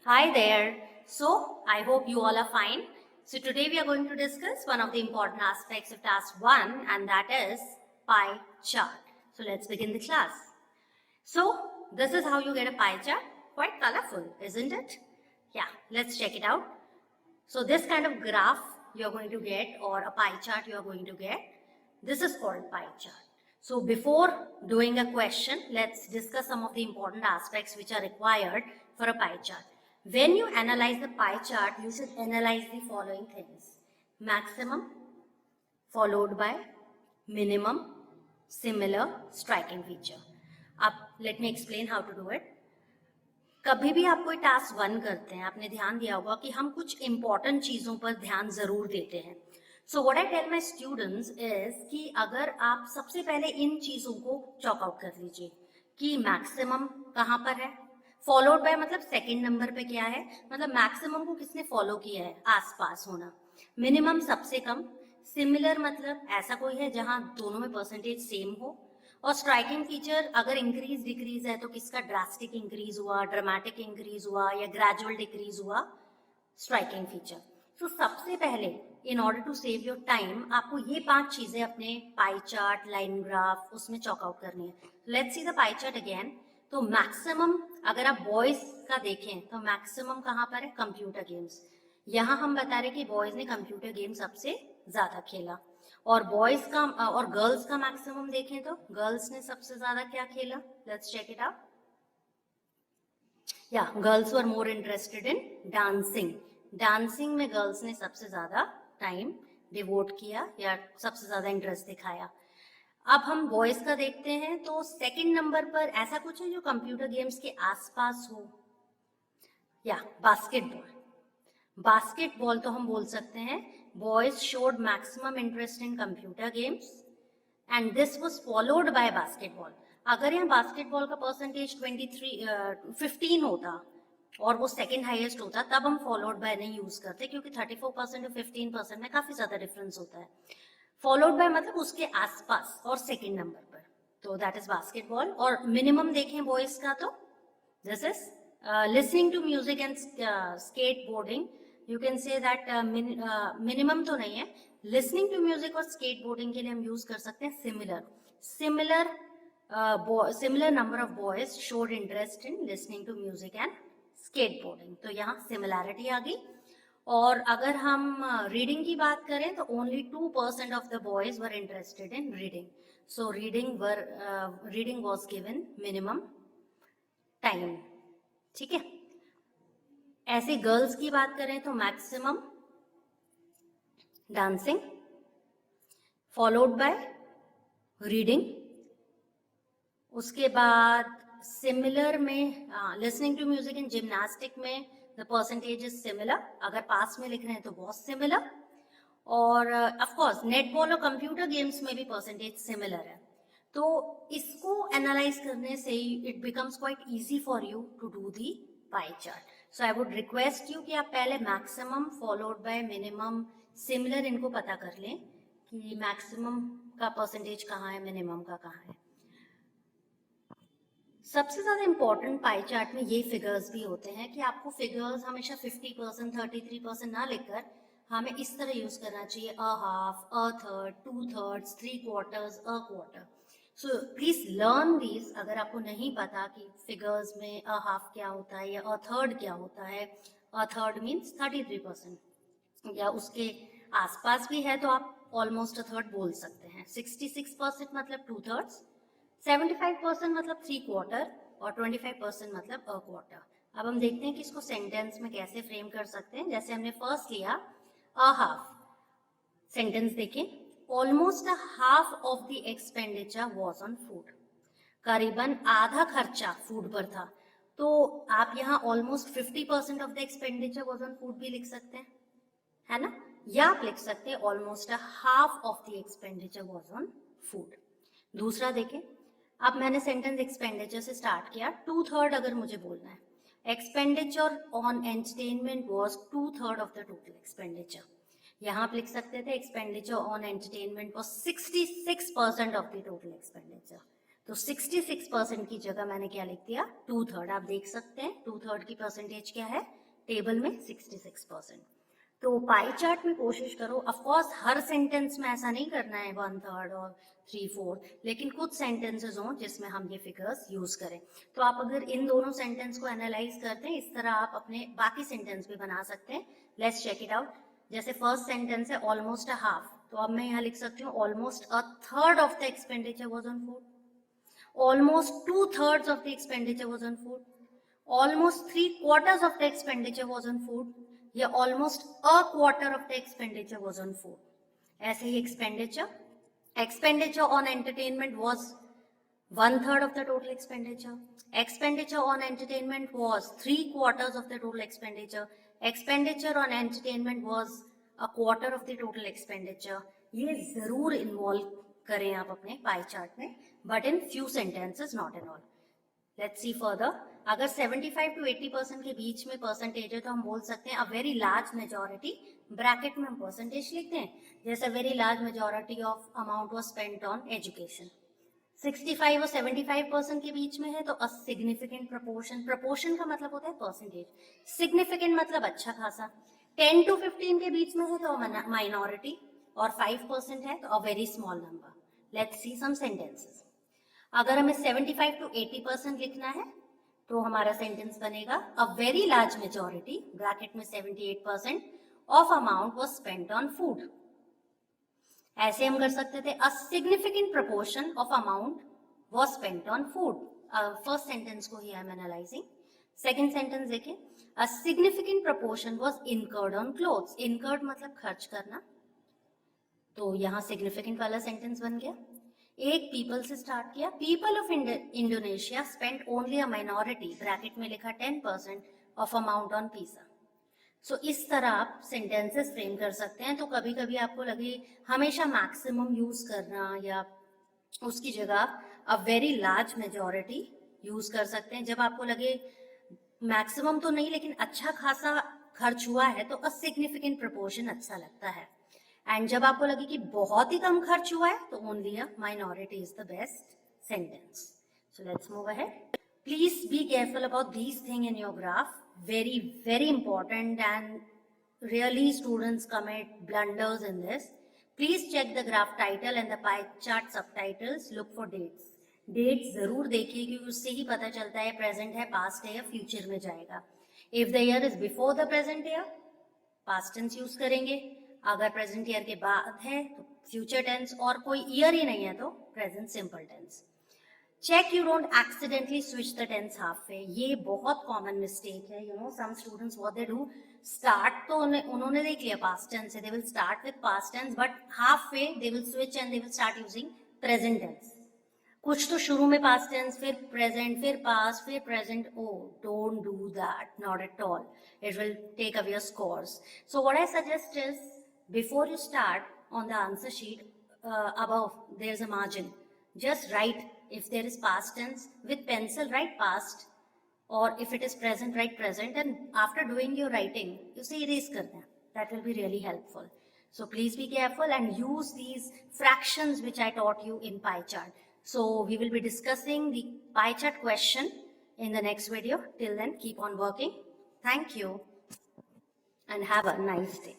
Hi there. So, I hope you all are fine. So, today we are going to discuss one of the important aspects of task 1, and that is pie chart. So, let's begin the class. So, this is how you get a pie chart. Quite colorful, isn't it? Yeah, let's check it out. So, this kind of graph you are going to get, or a pie chart you are going to get, this is called pie chart. So, before doing a question, let's discuss some of the important aspects which are required for a pie chart. When you analyze the pie chart, you should analyze the following things: maximum, followed by minimum, similar, striking feature. Up, let me explain how to do it. कभी भी आप कोई task 1 करते हैं, आपने ध्यान दिया होगा कि हम कुछ इंपॉर्टेंट चीजों पर ध्यान जरूर देते हैं. So what I tell my students is कि अगर आप सबसे पहले इन चीजों को चॉक आउट कर लीजिए कि मैक्सिमम कहाँ पर है, फॉलोड बाय मतलब सेकंड नंबर पे क्या है, मतलब मैक्सिमम को किसने फॉलो किया है, आसपास होना. मिनिमम सबसे कम. सिमिलर मतलब ऐसा कोई है जहां दोनों में परसेंटेज सेम हो. और स्ट्राइकिंग फीचर अगर इंक्रीज डिक्रीज है तो किसका ड्रास्टिक इंक्रीज हुआ, ड्रामेटिक इंक्रीज हुआ या ग्रेजुअल डिक्रीज हुआ, स्ट्राइकिंग फीचर. तो सबसे पहले in order to save your time आपको ये 5 चीजें अपने पाई चार्ट, लाइन ग्राफ उसमें चॉक आउट करनी है. Let's see the pie chart again. तो मैक्सिमम अगर आप बॉयज का देखें तो मैक्सिमम कहाँ पर है, कंप्यूटर गेम्स. यहाँ हम बता रहे कि बॉयज ने कंप्यूटर गेम सबसे ज्यादा खेला. और बॉयज का और गर्ल्स का मैक्सिमम देखें तो गर्ल्स ने सबसे ज्यादा क्या खेला. Let's check it out. या girls were more interested in dancing. Dancing में गर्ल्स ने सबसे ज्यादा टाइम डिवोट किया या सबसे ज्यादा इंटरेस्ट दिखाया. अब हम बॉयज का देखते हैं तो सेकंड नंबर पर ऐसा कुछ है जो कंप्यूटर गेम्स के आसपास हो. या बास्केटबॉल. बास्केटबॉल तो हम बोल सकते हैं boys showed maximum interest in computer games and this was followed by basketball. अगर यहाँ बास्केटबॉल का परसेंटेज 15 होता और वो सेकंड हाईएस्ट होता तब हम फॉलोड बाय नहीं यूज करते, क्योंकि 34% और 15% में काफी ज्यादा डिफरेंस होता है. फॉलोड बाय मतलब उसके आसपास और सेकंड नंबर पर, तो दैट इज बास्केटबॉल. और मिनिमम देखें बॉयज का तो this is listening to music and skateboarding. You can say that minimum तो नहीं है. लिसनिंग टू म्यूजिक और स्केट बोर्डिंग के लिए हम यूज कर सकते हैं similar. Similar number of boys showed interest in listening to music and skateboarding, तो यहाँ सिमिलैरिटी आ गई. और अगर हम रीडिंग की बात करें तो only 2% of the boys were interested in reading. So reading was given minimum time. ठीक है. ऐसे गर्ल्स की बात करें तो maximum dancing followed by reading. उसके बाद सिमिलर में listening to music and gymnastic में द परसेंटेज इज सिमिलर. अगर पास में लिख रहे हैं तो बहुत सिमिलर. और ऑफ कोर्स नेटबॉल और कंप्यूटर गेम्स में भी परसेंटेज सिमिलर है. तो इसको एनालाइज करने से it becomes quite easy for you to do the pie chart. So I would request you कि आप पहले maximum followed by minimum similar इनको पता कर लें कि मैक्सिमम का परसेंटेज कहाँ है, मिनिमम का कहाँ है. सबसे ज्यादा इंपॉर्टेंट पाई चार्ट में ये फिगर्स भी होते हैं कि आपको फिगर्स हमेशा 50%, 33% ना लिखकर हमें इस तरह यूज करना चाहिए: a half, a third, 2/3, 3/4, a quarter. So please learn this. अगर आपको नहीं पता कि फिगर्स में अ हाफ क्या होता है या अ थर्ड क्या होता है, अ थर्ड मीन्स 33% या उसके आसपास भी है तो आप ऑलमोस्ट अ थर्ड बोल सकते हैं. 66% मतलब 2/3, 75% मतलब 3/4 और 25% मतलब अ क्वार्टर. अब हम देखते हैं कि इसको सेंटेंस में कैसे फ्रेम कर सकते हैं. जैसे हमने फर्स्ट लिया अ हाफ. सेंटेंस देखें. Almost a half of the expenditure was on food. करीबन आधा खर्चा फूड पर था. तो आप यहाँ almost 50% of the expenditure was on food भी लिख सकते हैं, है ना. या आप लिख सकते हैं almost a half of the expenditure was on food. दूसरा देखें. अब मैंने सेंटेंस एक्सपेंडिचर से स्टार्ट किया. 2/3 अगर मुझे बोलना है, expenditure on entertainment was 2/3 of the total expenditure. यहाँ आप लिख सकते थे expenditure on entertainment was 66% of the total expenditure. तो 66% की जगह मैंने क्या लिख दिया, 2/3। आप देख सकते हैं 2/3 की परसेंटेज क्या है टेबल में, 66%। तो पाई चार्ट में कोशिश करो, ऑफ कोर्स हर सेंटेंस में ऐसा नहीं करना है 1/3 और 3/4, लेकिन कुछ सेंटेंसेस हों जिसमें हम ये फिगर्स यूज करें। तो आप अगर इन दोनों सेंटेंस को एनालाइज करते हैं, इस तरह आप अपने बाकी सेंटेंस भी बना सकते हैं। Let's check it out. जैसे फर्स्ट सेंटेंस है ऑलमोस्ट अ हाफ, तो अब मैं यहाँ लिख सकती हूँ almost a third of the expenditure was on food, almost 2/3 of the expenditure was on food, almost 3/4 of the expenditure was on food, या almost a quarter of the expenditure was on food. ऐसे ही expenditure on entertainment was 1/3 of the total expenditure, expenditure on entertainment was 3/4 of the total expenditure on entertainment was a quarter of the total expenditure. ये जरूर involve करें आप अपने pie chart में, but in few sentences, not in all. Let's see further. अगर 75 to 80% के बीच में percentage है तो हम बोल सकते हैं अ वेरी लार्ज मेजॉरिटी, ब्रैकेट में हम परसेंटेज लिखते हैं, जैसे very large majority of amount was spent on education. 65 और 75% के बीच में है तो अ सिग्निफिकेंट प्रपोर्शन, प्रपोर्शन का मतलब होता है परसेंटेज, सिग्निफिकेंट मतलब अच्छा खासा। 10 to 15 के बीच में है तो माइनॉरिटी, और 5% है तो a very small number. Let's see some sentences. अगर हमें 75 to 80% लिखना है तो हमारा सेंटेंस बनेगा a very large majority, bracket में 78% of amount was spent on food. ऐसे हम कर सकते थे a significant proportion of amount was spent on food. First sentence को ही I am analysing. Second sentence देखिए, a significant proportion was incurred on clothes, incurred मतलब खर्च करना, तो यहाँ सिग्निफिकेंट वाला सेंटेंस बन गया। एक पीपल से स्टार्ट किया, people of Indonesia spent only a minority, bracket में लिखा 10% ऑफ अमाउंट ऑन पिज्जा। सो इस तरह आप सेंटेंसेस फ्रेम कर सकते हैं। तो कभी कभी आपको लगे हमेशा मैक्सिमम यूज करना, या उसकी जगह अ वेरी लार्ज मेजॉरिटी यूज कर सकते हैं। जब आपको लगे मैक्सिमम तो नहीं लेकिन अच्छा खासा खर्च हुआ है तो अ सिग्निफिकेंट प्रपोर्शन अच्छा लगता है। एंड जब आपको लगे कि बहुत ही कम खर्च हुआ है तो only a minority is the best sentence. So let's move ahead. Please be careful about these thing in your graph, very very important, and really students commit blunders in this. Please check the graph title and the pie chart subtitles. Look for dates. Dates जरूर देखिए क्योंकि उससे ही पता चलता है present है, past है या फ्यूचर में जाएगा। If the year is before the present year past tense use करेंगे, अगर प्रेजेंट ईयर के बाद है तो फ्यूचर टेंस, और कोई ईयर ही नहीं है तो present simple tense. Check you don't accidentally switch the tense halfway, ये बहुत कॉमन मिस्टेक है। You know some students what they do, start तो उन्होंने देख लिया पास्ट टेंस से, they will start with past tense, but halfway they will switch and they will start using present tense. कुछ तो शुरू में पास्ट टेंस, फिर प्रेजेंट, फिर पास्ट, फिर present. Oh don't do that, not at all, it will take away your scores. So what I suggest is before you start on the answer sheet, above there is a margin, just write, if there is past tense with pencil write past, or if it is present write present, and after doing your writing you say erase karna, that will be really helpful. So please be careful and use these fractions which I taught you in pie chart. So we will be discussing the pie chart question in the next video. Till then keep on working. Thank you and have a nice day.